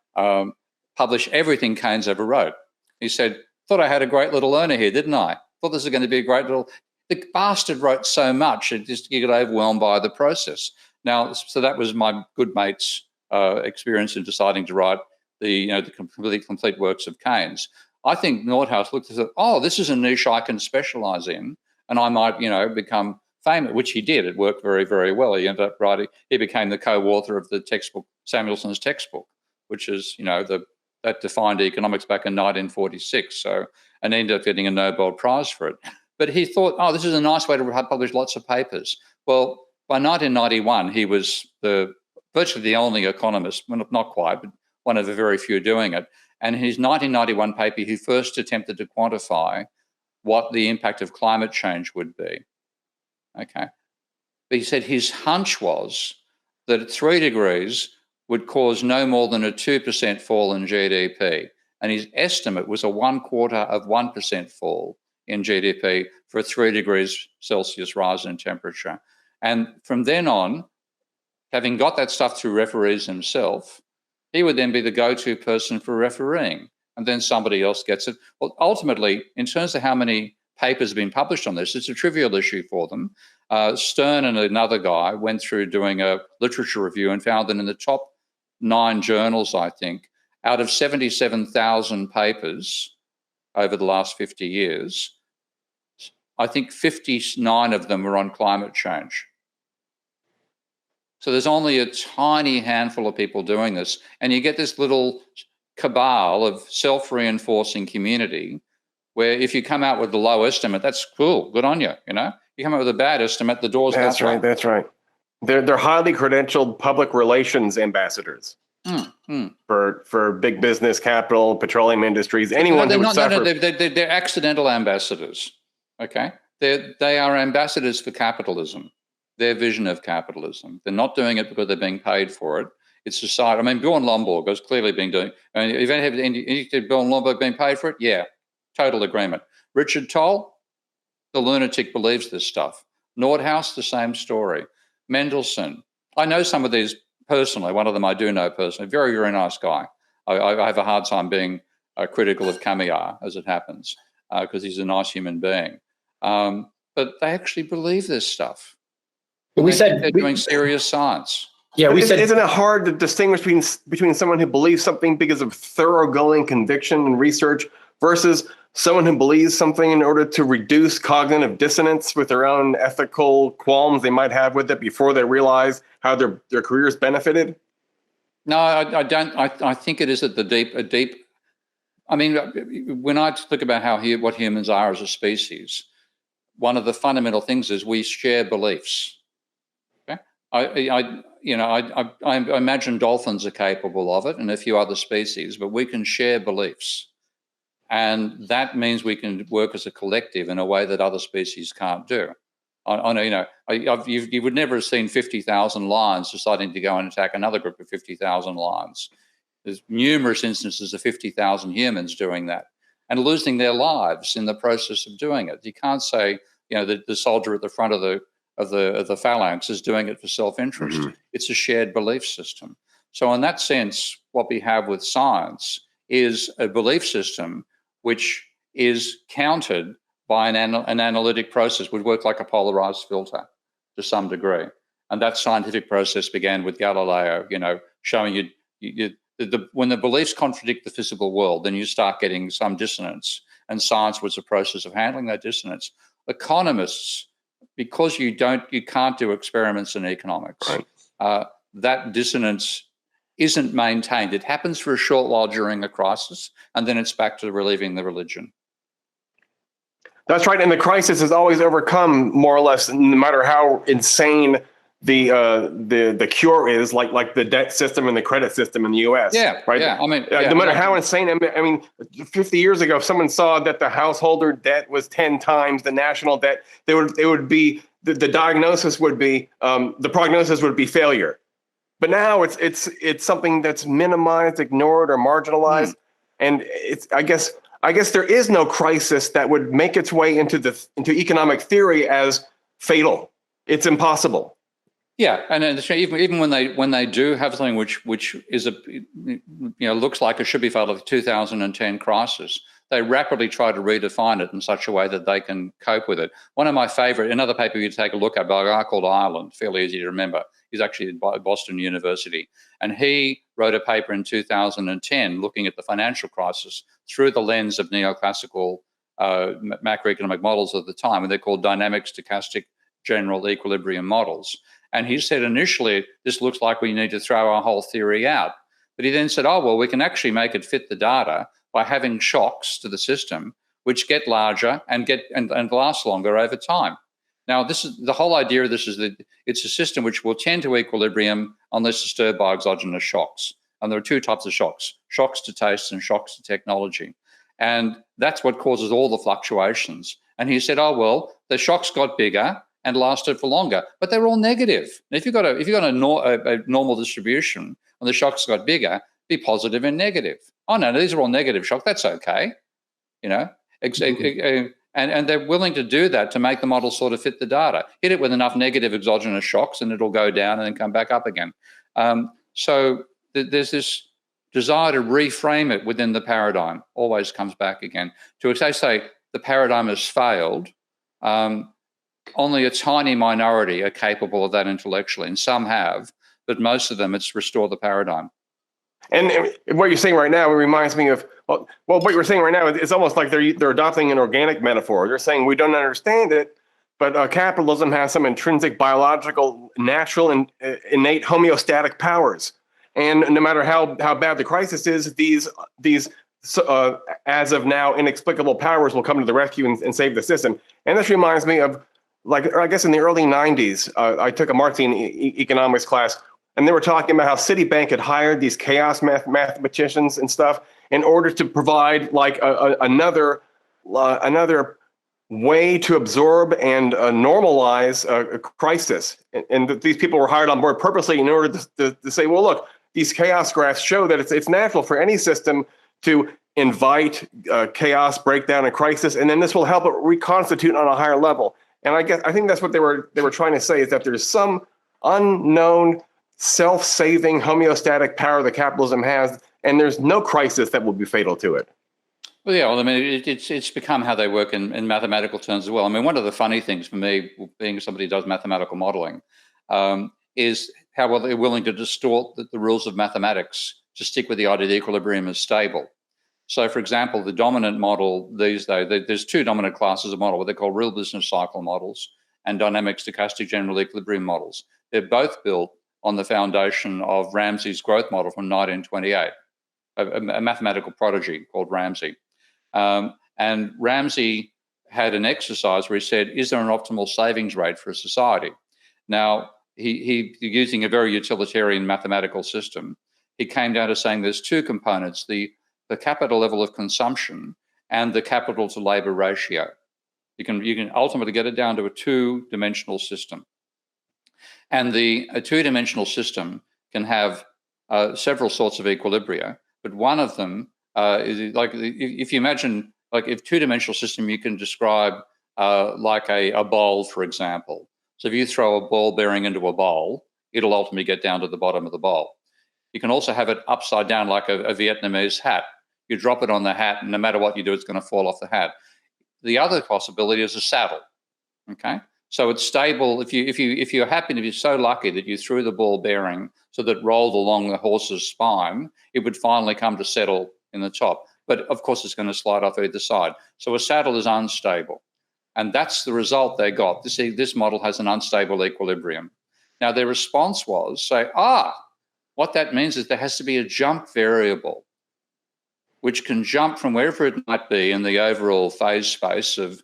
publish everything Keynes ever wrote. He said, thought I had a great little learner here, didn't I? Thought this was going to be a great little... The bastard wrote so much, you get overwhelmed by the process. Now, so that was my good mate's experience in deciding to write the complete works of Keynes. I think Nordhaus looked at it, oh, this is a niche I can specialize in, and I might, become famous, which he did. It worked very, very well. He ended up writing, he became the co-author of the textbook, Samuelson's textbook, which is, that defined economics back in 1946. So, and ended up getting a Nobel Prize for it. But he thought, oh, this is a nice way to publish lots of papers. Well, by 1991, he was virtually the only economist, well, not quite, but one of the very few doing it. And in his 1991 paper, he first attempted to quantify what the impact of climate change would be. Okay. But he said his hunch was that at 3 degrees would cause no more than a 2% fall in GDP. And his estimate was a 0.25% fall in GDP for a 3 degrees Celsius rise in temperature. And from then on, having got that stuff through referees himself, he would then be the go-to person for refereeing, and then somebody else gets it. Well, ultimately, in terms of how many papers have been published on this, it's a trivial issue for them. Stern and another guy went through doing a literature review and found that in the top 9 journals, I think, out of 77,000 papers over the last 50 years, I think 59 of them were on climate change. So there's only a tiny handful of people doing this, and you get this little cabal of self-reinforcing community where if you come out with the low estimate, that's cool, good on you, you know? You come out with a bad estimate, the door's That's right, that's right. They're highly credentialed public relations ambassadors for big business, capital, petroleum industries, anyone who would suffer. No, they're accidental ambassadors, okay? They are ambassadors for capitalism, their vision of capitalism. They're not doing it because they're being paid for it. It's society. I mean, Bjorn Lomborg has clearly been doing. I mean, if any Bjorn Lomborg being paid for it, yeah, total agreement. Richard Toll, the lunatic, believes this stuff. Nordhaus, the same story. Mendelssohn. I know some of these personally. One of them I do know personally. Very, very nice guy. I have a hard time being critical of Camus, as it happens, because he's a nice human being. But they actually believe this stuff. They're doing serious science. Yeah, isn't it hard to distinguish between someone who believes something because of thoroughgoing conviction and research versus someone who believes something in order to reduce cognitive dissonance with their own ethical qualms they might have with it before they realize how their careers benefited? No, I don't. I think it is at the deep. I mean, when I look about what humans are as a species, one of the fundamental things is we share beliefs. Okay, I imagine dolphins are capable of it, and a few other species, but we can share beliefs. And that means we can work as a collective in a way that other species can't do. I know, you would never have seen 50,000 lions deciding to go and attack another group of 50,000 lions. There's numerous instances of 50,000 humans doing that and losing their lives in the process of doing it. You can't say, the soldier at the front of the phalanx is doing it for self-interest. Mm-hmm. It's a shared belief system. So in that sense, what we have with science is a belief system which is countered by an analytic process, would work like a polarized filter to some degree. And that scientific process began with Galileo, showing when the beliefs contradict the physical world, then you start getting some dissonance. And science was a process of handling that dissonance. Economists, because you can't do experiments in economics, right. That dissonance isn't maintained. It happens for a short while during a crisis, and then it's back to relieving the religion. That's right, and the crisis is always overcome more or less, no matter how insane the cure is, like the debt system and the credit system in the U.S. Yeah, right. Yeah, No matter how insane. I mean, 50 years ago, if someone saw that the householder debt was 10 times the national debt, they would be the diagnosis would be the prognosis would be failure. But now it's something that's minimized, ignored, or marginalized, and I guess there is no crisis that would make its way into economic theory as fatal. It's impossible. Yeah, and even when they do have something which is looks like it should be fatal, the 2010 crisis, they rapidly try to redefine it in such a way that they can cope with it. One of my favorite, another paper you take a look at by a guy called Ireland, fairly easy to remember. He's actually at Boston University. And he wrote a paper in 2010 looking at the financial crisis through the lens of neoclassical macroeconomic models of the time, and they're called dynamic stochastic general equilibrium models. And he said initially, this looks like we need to throw our whole theory out. But he then said, we can actually make it fit the data by having shocks to the system which get larger and last longer over time. Now, this is the whole idea of this is that it's a system which will tend to equilibrium unless disturbed by exogenous shocks. And there are two types of shocks: shocks to taste and shocks to technology. And that's what causes all the fluctuations. And he said, oh, well, the shocks got bigger and lasted for longer, but they were all negative. And if you've got a normal distribution and the shocks got bigger, be positive and negative. Oh, no, these are all negative shocks. That's okay. You know, and they're willing to do that to make the model sort of fit the data. Hit it with enough negative exogenous shocks and it'll go down and then come back up again. So there's this desire to reframe it within the paradigm, always comes back again. To say the paradigm has failed, only a tiny minority are capable of that intellectually, and some have, but most of them, it's restore the paradigm. And what you're saying right now, it reminds me of, well, what you're saying right now, it's almost like they're adopting an organic metaphor. They're saying we don't understand it, but capitalism has some intrinsic biological, natural, and innate homeostatic powers. And no matter how bad the crisis is, these as of now inexplicable powers will come to the rescue and save the system. And this reminds me of, like, I guess in the early 90s, I took a Marxian economics class, and they were talking about how Citibank had hired these chaos mathematicians and stuff in order to provide like another way to absorb and normalize a crisis. And these people were hired on board purposely in order to say, well, look, these chaos graphs show that it's natural for any system to invite chaos, breakdown, and crisis, and then this will help it reconstitute on a higher level. And I think that's what they were trying to say, is that there's some unknown self-saving homeostatic power that capitalism has, and there's no crisis that will be fatal to it. Well, yeah, well, I mean, it's become how they work in mathematical terms as well. I mean, one of the funny things for me, being somebody who does mathematical modeling, is how well they're willing to distort the rules of mathematics to stick with the idea that equilibrium is stable. So, for example, the dominant model these days, there's two dominant classes of model, what they call real business cycle models and dynamic stochastic general equilibrium models. They're both built on the foundation of Ramsey's growth model from 1928, a mathematical prodigy called Ramsey. And Ramsey had an exercise where he said, is there an optimal savings rate for a society? Now, he using a very utilitarian mathematical system, he came down to saying there's two components, the capital level of consumption and the capital to labor ratio. You can ultimately get it down to a two-dimensional system. And a two-dimensional system can have several sorts of equilibria, but one of them is like, if you imagine, like if two-dimensional system, you can describe like a bowl, for example. So if you throw a ball bearing into a bowl, it'll ultimately get down to the bottom of the bowl. You can also have it upside down like a Vietnamese hat. You drop it on the hat, and no matter what you do, it's going to fall off the hat. The other possibility is a saddle. Okay, so it's stable. If you happen to be so lucky that you threw the ball bearing so that it rolled along the horse's spine, it would finally come to settle in the top. But of course, it's going to slide off either side. So a saddle is unstable, and that's the result they got. This model has an unstable equilibrium. Now their response was say, what that means is there has to be a jump variable, which can jump from wherever it might be in the overall phase space of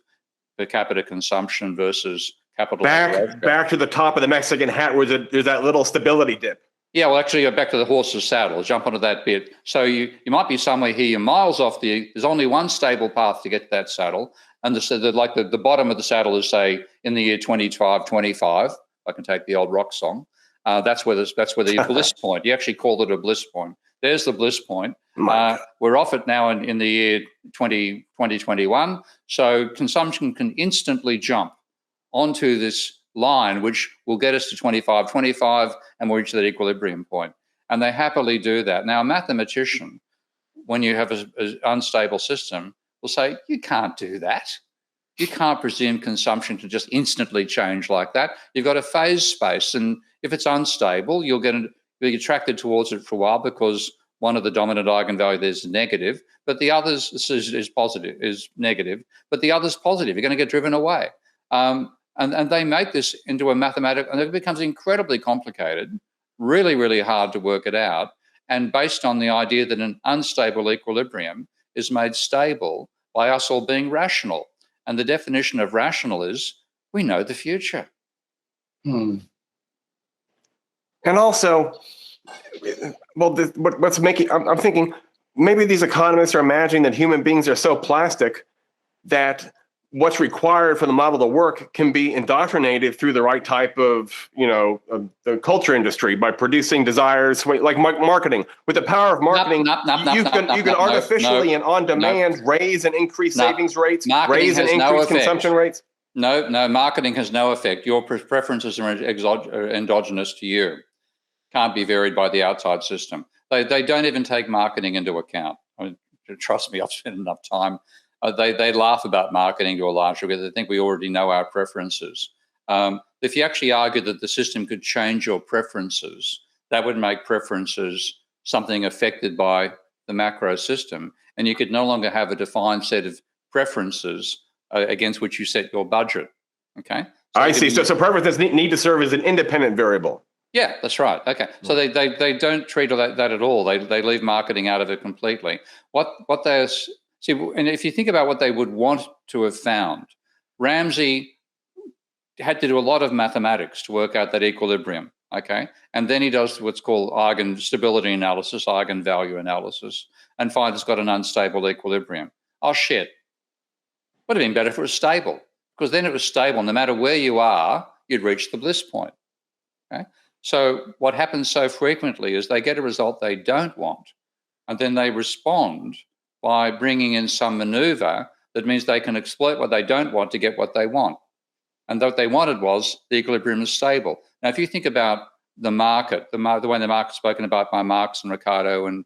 per capita consumption versus capital. Back to the top of the Mexican hat where there's that little stability dip. Yeah, well, actually, go back to the horse's saddle, jump onto that bit. So you might be somewhere here, you're miles off there's only one stable path to get to that saddle. And the bottom of the saddle is, say, in the year 25, I can take the old rock song. That's where the bliss point, you actually call it a bliss point. There's the bliss point. We're off it now in the year 2021. So consumption can instantly jump onto this line, which will get us to 25, and we'll reach that equilibrium point. And they happily do that. Now, a mathematician, when you have an unstable system, will say, you can't do that. You can't presume consumption to just instantly change like that. You've got a phase space, and if it's unstable, you'll be attracted towards it for a while because one of the dominant eigenvalues is negative, but the others is negative, but the other's positive. You're going to get driven away. And they make this into a mathematical, and it becomes incredibly complicated, really, really hard to work it out. And based on the idea that an unstable equilibrium is made stable by us all being rational. And the definition of rational is we know the future. And also, well, what's making, I'm thinking maybe these economists are imagining that human beings are so plastic that what's required for the model to work can be indoctrinated through the right type of, the culture industry by producing desires, like marketing. With the power of marketing, you can artificially and on demand raise and increase savings rates, raise and increase consumption rates. No, marketing has no effect. Your preferences are endogenous to you. Can't be varied by the outside system. They don't even take marketing into account. I mean, trust me, I've spent enough time. They laugh about marketing to a large degree. They think we already know our preferences. If you actually argue that the system could change your preferences, that would make preferences something affected by the macro system, and you could no longer have a defined set of preferences against which you set your budget. Okay. So I see. So preferences need to serve as an independent variable. Yeah, that's right. Okay, so they don't treat that at all. They leave marketing out of it completely. What they see, and if you think about what they would want to have found, Ramsey had to do a lot of mathematics to work out that equilibrium. Okay, and then he does what's called eigenstability analysis, eigenvalue analysis, and finds it's got an unstable equilibrium. Oh shit! Would have been better if it was stable, because then it was stable. No matter where you are, you'd reach the bliss point. Okay. So what happens so frequently is they get a result they don't want, and then they respond by bringing in some maneuver that means they can exploit what they don't want to get what they want. And what they wanted was the equilibrium is stable. Now, if you think about the market, the way the market's spoken about by Marx and Ricardo and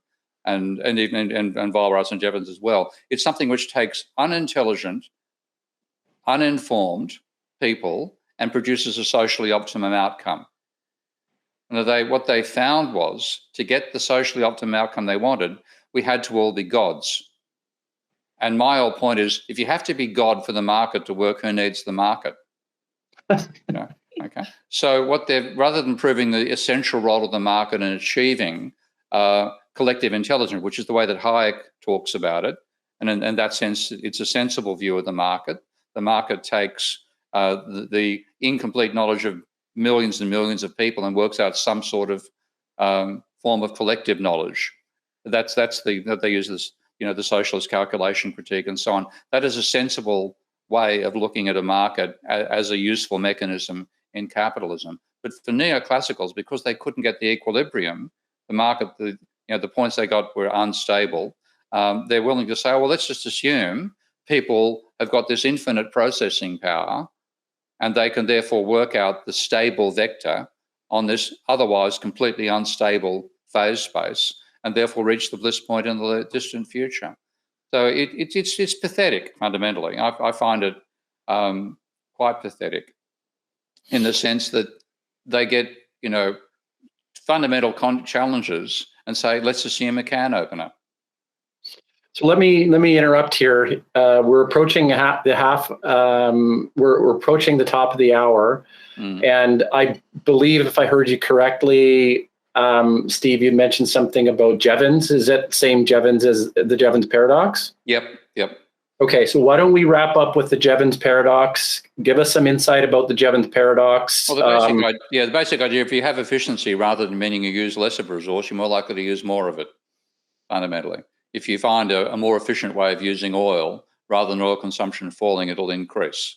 even Walras and Jevons as well, it's something which takes unintelligent, uninformed people and produces a socially optimum outcome. And what they found was, to get the socially optimum outcome they wanted, we had to all be gods. And my whole point is, if you have to be God for the market to work, who needs the market? Okay. So rather than proving the essential role of the market in achieving collective intelligence, which is the way that Hayek talks about it, and in that sense, it's a sensible view of the market. The market takes the incomplete knowledge of millions and millions of people and works out some sort of form of collective knowledge. That they use this, the socialist calculation critique and so on. That is a sensible way of looking at a market as a useful mechanism in capitalism. But for neoclassicals, because they couldn't get the equilibrium, the market, the points they got were unstable. They're willing to say, well, let's just assume people have got this infinite processing power, and they can therefore work out the stable vector on this otherwise completely unstable phase space, and therefore reach the bliss point in the distant future. So it's pathetic, fundamentally. I find it quite pathetic in the sense that they get, fundamental challenges and say, let's assume a can opener. So let me interrupt here. We're approaching we're approaching the top of the hour, and I believe, if I heard you correctly, Steve, you mentioned something about Jevons. Is that the same Jevons as the Jevons Paradox? Yep. Okay, so why don't we wrap up with the Jevons Paradox? Give us some insight about the Jevons Paradox. Well, the basic idea, if you have efficiency rather than meaning you use less of a resource, you're more likely to use more of it, fundamentally. If you find a more efficient way of using oil, rather than oil consumption falling, it'll increase.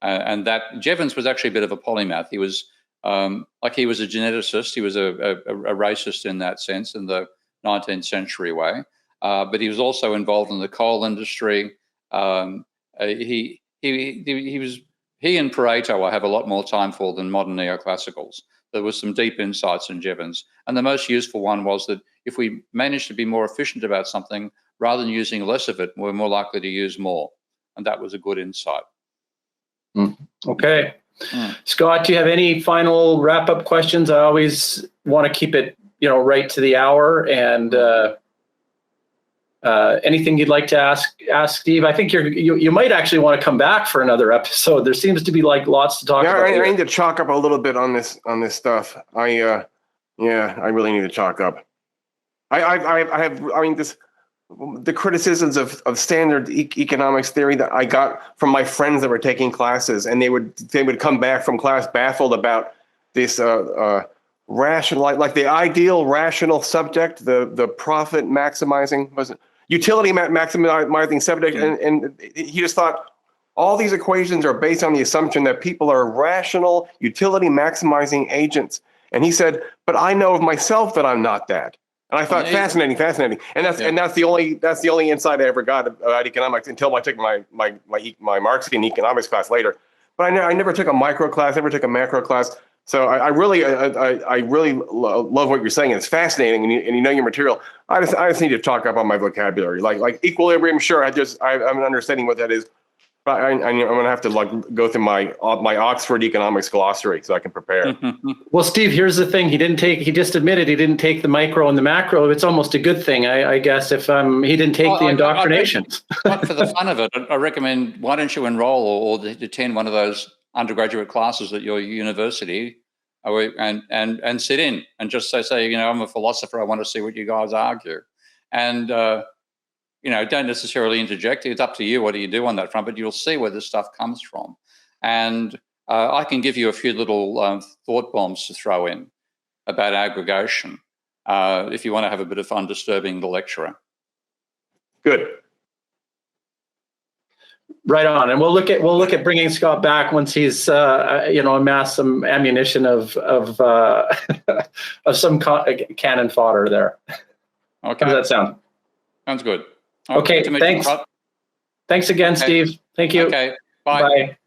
And that Jevons was actually a bit of a polymath. He was he was a geneticist. He was a racist in that sense, in the 19th century way. But he was also involved in the coal industry. He and Pareto I have a lot more time for than modern neoclassicals. There was some deep insights in Jevons. And the most useful one was that if we manage to be more efficient about something, rather than using less of it, we're more likely to use more. And that was a good insight. Okay. Scott, do you have any final wrap-up questions? I always want to keep it, right to the hour. And anything you'd like to ask Steve? I think you might actually want to come back for another episode. There seems to be lots to talk about. I need to chalk up a little bit on this stuff. I really need to chalk up. the criticisms of standard economics theory that I got from my friends that were taking classes, and they would come back from class baffled about this rational, like the ideal rational subject, the profit maximizing, was it utility maximizing subject, and he just thought all these equations are based on the assumption that people are rational utility maximizing agents. And he said, but I know of myself that I'm not that. And I thought, fascinating. And that's the only insight I ever got about economics until I took my Marxian economics class later. But I never took a micro class, never took a macro class. So I really love what you're saying. It's fascinating, and you know your material. I just need to talk up on my vocabulary, like equilibrium. Sure, I'm understanding what that is. But I'm going to have to go through my Oxford economics glossary so I can prepare. Well, Steve, here's the thing. He just admitted he didn't take the micro and the macro. It's almost a good thing, I guess, if he didn't take the indoctrination. But for the fun of it, I recommend, why don't you enroll or attend one of those undergraduate classes at your university and sit in and just say, I'm a philosopher. I want to see what you guys argue. And, don't necessarily interject. It's up to you. What do you do on that front? But you'll see where this stuff comes from. And I can give you a few little thought bombs to throw in about aggregation if you want to have a bit of fun disturbing the lecturer. Good. Right on, and we'll look at bringing Scott back once he's amassed some ammunition of some cannon fodder there. Okay. How does that sound? Sounds good. Okay, thanks. Thanks again, Steve. Thank you. Okay, bye. Bye.